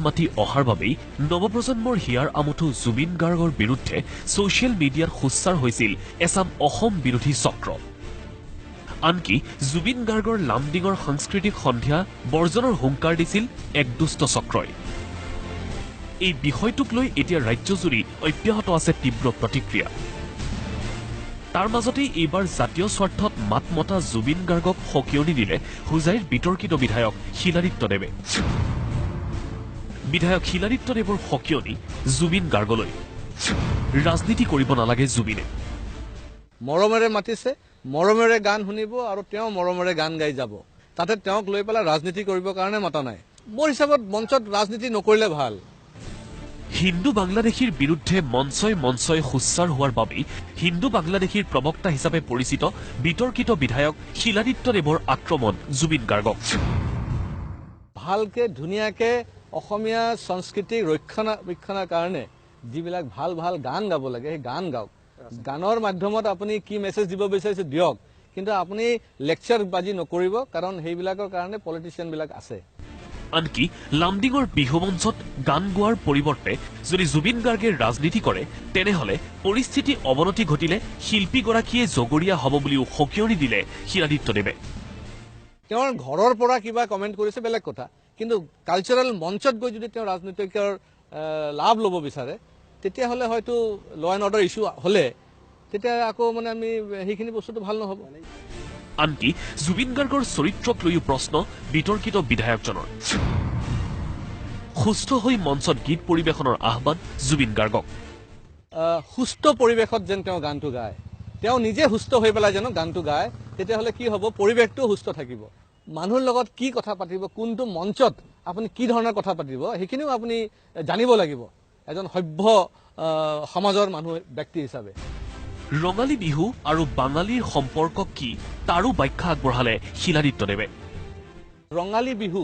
মাতি অহাৰ বাবেই নৱপ্ৰজন্মৰ হিয়াৰ আমঠু জুবিন গাৰ্গৰ বিৰুদ্ধে ছচিয়েল মিডিয়াত সোচ্চাৰ হৈছিল এচাম অসম বিৰোধী চক্ৰ। আনকি জুবিন গাৰ্গৰ লামডিঙৰ সাংস্কৃতিক সন্ধ্যা বৰ্জনৰ হুংকাৰ দিছিল এক দুষ্ট চক্ৰই। এই বিষয়টোক লৈ এতিয়া ৰাজ্যজুৰি অব্যাহত আছে তীব্ৰ প্ৰতিক্ৰিয়া। তাৰ মাজতেই এইবাৰ জাতীয় স্বাৰ্থত মাত মতা জুবিন গাৰ্গক সকিয়নি দিলে হোজাইৰ বিতৰ্কিত বিধায়ক শিলাদিত্যদেৱে। বিধায়ক শিলাদিত্যদেৱৰ সকিয়নি জুবিন গাৰ্গলৈ। ৰাজনীতি কৰিব নালাগে জুবিনে। মৰমেৰে মাতিছে, মৰমেৰে গান শুনিব আৰু তেওঁ মৰমেৰে গান গাই যাব। তাতে তেওঁক লৈ পেলাই ৰাজনীতি কৰিবৰ কাৰণে মাতা নাই। মোৰ হিচাপত মঞ্চত ৰাজনীতি নকৰিলে ভাল। হিন্দু বাংলাদেশীৰ বিৰুদ্ধে মঞ্চই মঞ্চই সোচ্চাৰ হোৱাৰ বাবেই হিন্দু বাংলাদেশীৰ প্ৰবক্তা হিচাপে পৰিচিত বিতৰ্কিত বিধায়ক শিলাদিত্যদেৱৰ আক্ৰমণ জুবিন গাৰ্গক। ভালকে ধুনীয়াকে অসমীয়া সংস্কৃতি ৰক্ষণাবেক্ষণৰ কাৰণে যিবিলাক ভাল ভাল গান গাব লাগে সেই গান গাওক। গানৰ মাধ্যমত আপুনি কি মেছেজ দিব বিচাৰিছে দিয়ক, কিন্তু আপুনি লেকচাৰ বাজি নকৰিব, কাৰণ সেইবিলাকৰ কাৰণে পলিটিচিয়ানবিলাক আছে। আনকি লামডিঙৰ বিহু মঞ্চত গান গোৱাৰ পৰিৱৰ্তে যদি জুবিন গাৰ্গে ৰাজনীতি কৰে তেনেহলে পৰিস্থিতি অৱনতি ঘটিলে শিল্পীগৰাকীয়ে জগৰীয়া হ'ব বুলিও সকিয়নি দিলে শিলাদিত্যদেৱে। তেওঁৰ ঘৰৰ পৰা কিবা কমেণ্ট কৰিছে বেলেগ কথা, কিন্তু কালচাৰেল মঞ্চত গৈ যদি তেওঁ ৰাজনীতিকৰ লাভ ল'ব বিচাৰে তেতিয়াহ'লে হয়তো ল এণ্ড অৰ্ডাৰ ইছ্যু হ'লে তেতিয়া আকৌ মানে আমি সেইখিনি বস্তুটো ভাল নহ'ব। আনকি জুবিন গাৰ্গৰ চৰিত্ৰক লৈও প্ৰশ্ন বিতৰ্কিত বিধায়কজনৰ। সুস্থ হৈ মঞ্চত গীত পৰিৱেশনৰ আহ্বান জুবিন গাৰ্গক। সুস্থ পৰিৱেশত যেন তেওঁ গানটো গায়, তেওঁ নিজে সুস্থ হৈ পেলাই যেন গানটো গায়, তেতিয়াহ'লে কি হ'ব, পৰিৱেশটোও সুস্থ থাকিব। মানুহৰ লগত কি কথা পাতিব, কোনটো মঞ্চত আপুনি কি ধৰণৰ কথা পাতিব সেইখিনিও আপুনি জানিব লাগিব এজন সভ্য সমাজৰ মানুহ ব্যক্তি হিচাপে। ৰঙালী বিহু আৰু বাঙালীৰ সম্পৰ্ক কি তাৰো ব্যাখ্যা আগবঢ়ালে শিলাদিত্যদেৱে। ৰঙালী বিহু,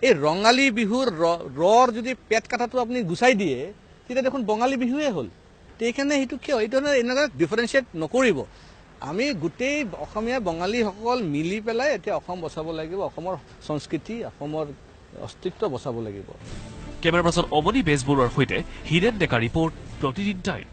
এই ৰঙালী বিহুৰ ৰৰ যদি পেট কাটাটো আপুনি গুচাই দিয়ে তেতিয়া দেখোন বঙালী বিহুৱে হ'ল। সেইকাৰণে সেইটো কিয় এইটো এনেকুৱা ডিফাৰেঞ্চিয়েট নকৰিব। আমি গোটেই অসমীয়া বঙালীসকল মিলি পেলাই এতিয়া অসম বচাব লাগিব, অসমৰ সংস্কৃতি অসমৰ অস্তিত্ব বচাব লাগিব। কেমেৰা পাৰ্চন অমনি বেজবৰুৱাৰ সৈতে হীৰেন ডেকা, ৰিপৰ্ট প্ৰতিদিন টাইম।